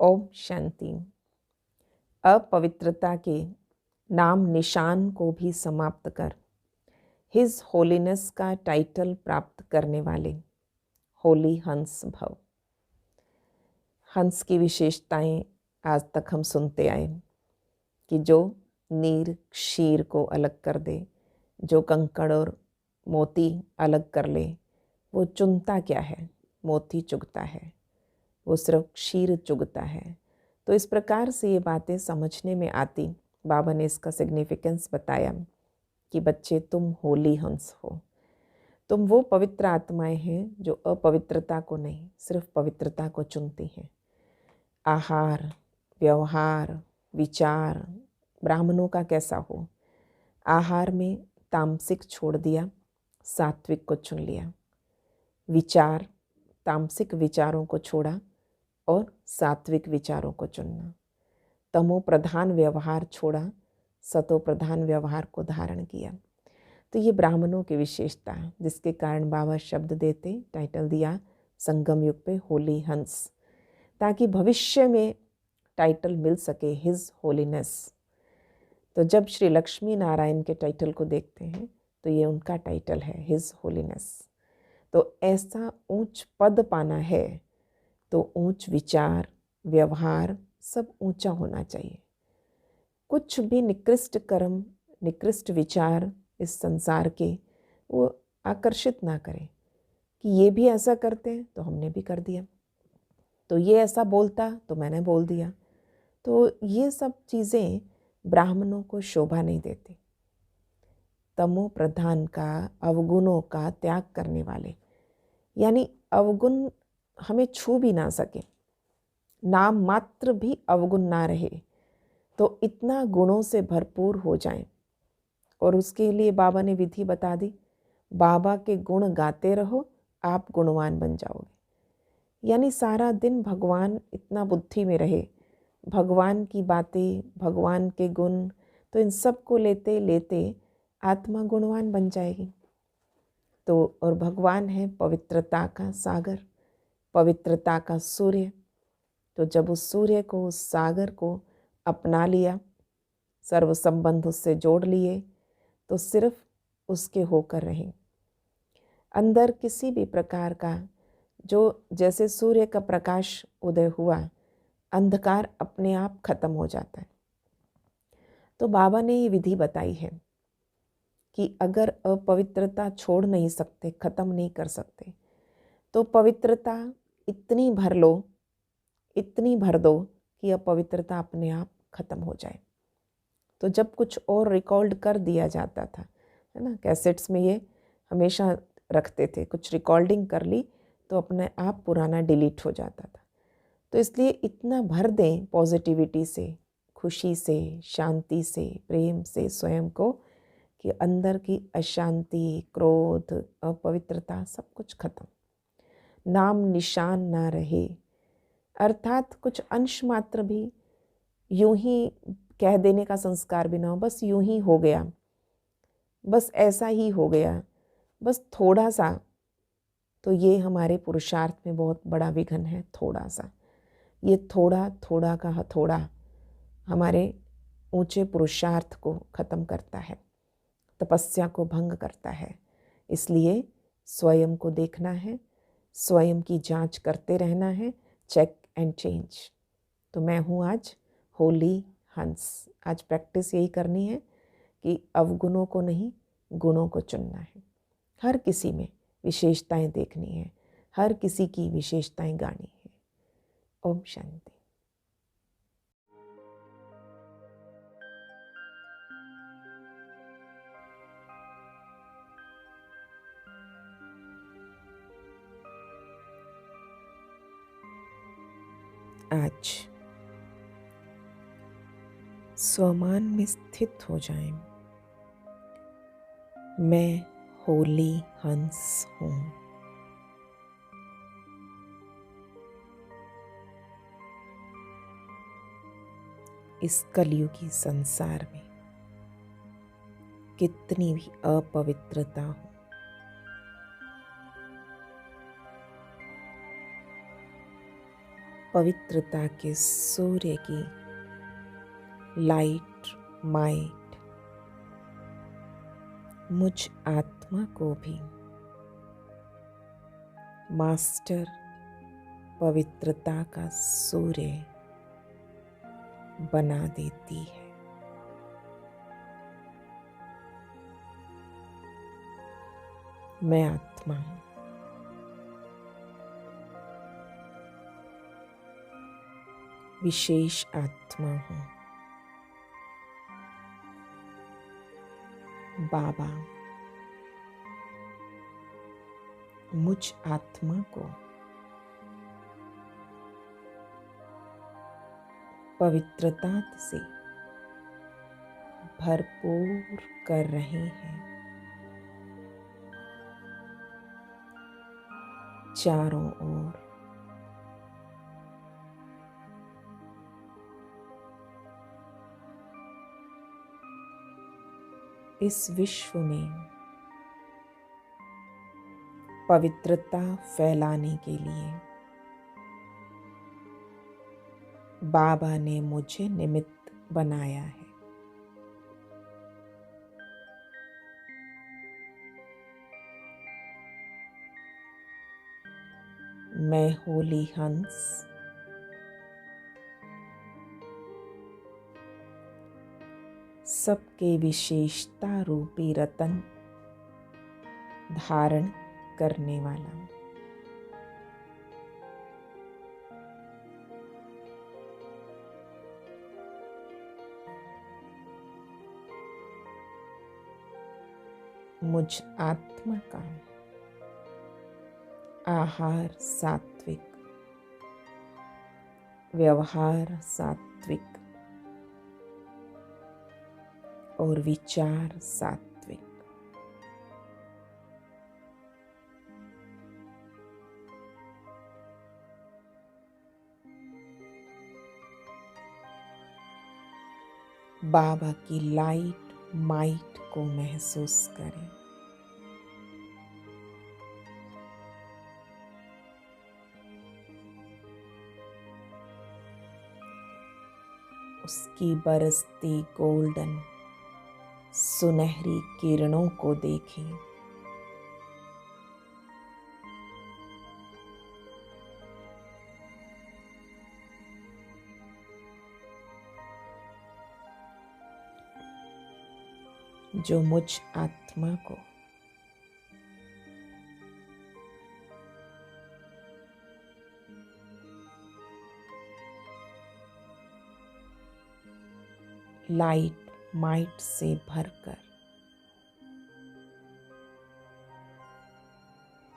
ओम शांति। अपवित्रता के नाम निशान को भी समाप्त कर हिज होलीनेस का टाइटल प्राप्त करने वाले होली हंस भव। हंस की विशेषताएं आज तक हम सुनते आए कि जो नीर क्षीर को अलग कर दे, जो कंकड़ और मोती अलग कर ले, वो चुनता क्या है? मोती चुगता है, वो सिर्फ क्षीर चुगता है। तो इस प्रकार से ये बातें समझने में आती। बाबा ने इसका सिग्निफिकेंस बताया कि बच्चे तुम होली हंस हो, तुम वो पवित्र आत्माएं हैं जो अपवित्रता को नहीं, सिर्फ पवित्रता को चुनती हैं। आहार, व्यवहार, विचार ब्राह्मणों का कैसा हो? आहार में तामसिक छोड़ दिया, सात्विक को चुन लिया। विचार, तामसिक विचारों को छोड़ा और सात्विक विचारों को चुनना। तमो प्रधान व्यवहार छोड़ा, सतो प्रधान व्यवहार को धारण किया। तो ये ब्राह्मणों की विशेषता है, जिसके कारण बाबा शब्द देते, टाइटल दिया संगम युग पे होली हंस, ताकि भविष्य में टाइटल मिल सके हिज होलीनेस। तो जब श्री लक्ष्मी नारायण के टाइटल को देखते हैं तो ये उनका टाइटल है, हिज होलीनेस। तो ऐसा ऊंच पद पाना है तो ऊंच विचार, व्यवहार सब ऊंचा होना चाहिए। कुछ भी निकृष्ट कर्म, निकृष्ट विचार इस संसार के वो आकर्षित ना करें कि ये भी ऐसा करते हैं तो हमने भी कर दिया, तो ये ऐसा बोलता तो मैंने बोल दिया। तो ये सब चीज़ें ब्राह्मणों को शोभा नहीं देती। तमो प्रधान का, अवगुणों का त्याग करने वाले, यानी अवगुण हमें छू भी ना सके, नाम मात्र भी अवगुण ना रहे, तो इतना गुणों से भरपूर हो जाएं। और उसके लिए बाबा ने विधि बता दी, बाबा के गुण गाते रहो, आप गुणवान बन जाओगे। यानी सारा दिन भगवान इतना बुद्धि में रहे, भगवान की बातें, भगवान के गुण, तो इन सब को लेते लेते आत्मा गुणवान बन जाएगी। तो और भगवान है पवित्रता का सागर, पवित्रता का सूर्य। तो जब उस सूर्य को, उस सागर को अपना लिया, सर्व संबंध उससे जोड़ लिए, तो सिर्फ उसके होकर रहें। अंदर किसी भी प्रकार का जो, जैसे सूर्य का प्रकाश उदय हुआ, अंधकार अपने आप खत्म हो जाता है। तो बाबा ने ये विधि बताई है कि अगर अपवित्रता छोड़ नहीं सकते, खत्म नहीं कर सकते, तो पवित्रता इतनी भर लो, इतनी भर दो कि अपवित्रता अपने आप खत्म हो जाए। तो जब कुछ और रिकॉर्ड कर दिया जाता था, है ना, कैसेट्स में ये हमेशा रखते थे, कुछ रिकॉर्डिंग कर ली तो अपने आप पुराना डिलीट हो जाता था। तो इसलिए इतना भर दें पॉजिटिविटी से, खुशी से, शांति से, प्रेम से स्वयं को, कि अंदर की अशांति, क्रोध, अपवित्रता सब कुछ खत्म, नाम निशान ना रहे। अर्थात कुछ अंश मात्र भी यूं ही कह देने का संस्कार भी ना हो, बस यूं ही हो गया, बस ऐसा ही हो गया, बस थोड़ा सा। तो ये हमारे पुरुषार्थ में बहुत बड़ा विघन है, थोड़ा सा। ये थोड़ा थोड़ा का हथौड़ा हमारे ऊंचे पुरुषार्थ को खत्म करता है, तपस्या को भंग करता है। इसलिए स्वयं को देखना है, स्वयं की जांच करते रहना है, चेक एंड चेंज। तो मैं हूँ आज होली हंस। आज प्रैक्टिस यही करनी है कि अवगुणों को नहीं, गुणों को चुनना है। हर किसी में विशेषताएं देखनी है, हर किसी की विशेषताएं गानी है। ओम शांति। आज स्वमान में स्थित हो जाएं। मैं होली हंस हूँ। इस कलयुगी संसार में कितनी भी अपवित्रता हो, पवित्रता के सूर्य की लाइट माइट मुझ आत्मा को भी मास्टर पवित्रता का सूर्य बना देती है। मैं आत्मा हूँ, विशेष आत्मा हूँ। बाबा मुझ आत्मा को पवित्रता से भरपूर कर रहे हैं। चारों ओर इस विश्व में पवित्रता फैलाने के लिए बाबा ने मुझे निमित्त बनाया है। मैं होली हंस सबके विशेषता रूपी रतन धारण करने वाला हूँ। मुझ आत्मा का आहार सात्विक, व्यवहार सात्विक और विचार सात्विक। बाबा की लाइट माइट को महसूस करें। उसकी बरसती गोल्डन सुनहरी किरणों को देखें। जो मुझ आत्मा को लाइट माइट से भरकर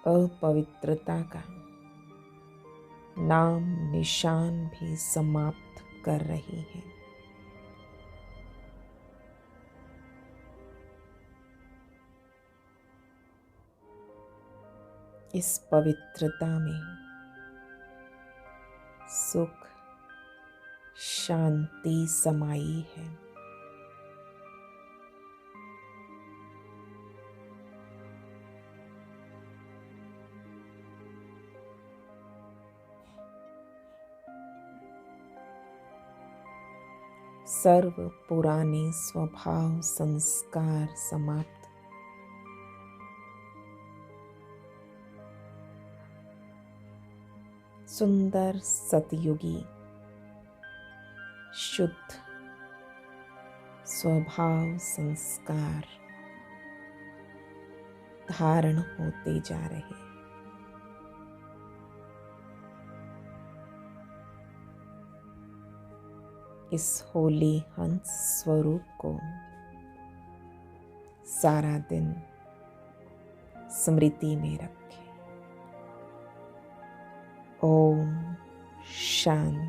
अपवित्रता का नाम निशान भी समाप्त कर रही है। इस पवित्रता में सुख शांति समाई है। सर्व पुराने स्वभाव संस्कार समाप्त, सुंदर सतयुगी शुद्ध स्वभाव संस्कार धारण होते जा रहे। इस होली हंस स्वरूप को सारा दिन स्मृति में रखें। ओम शांति।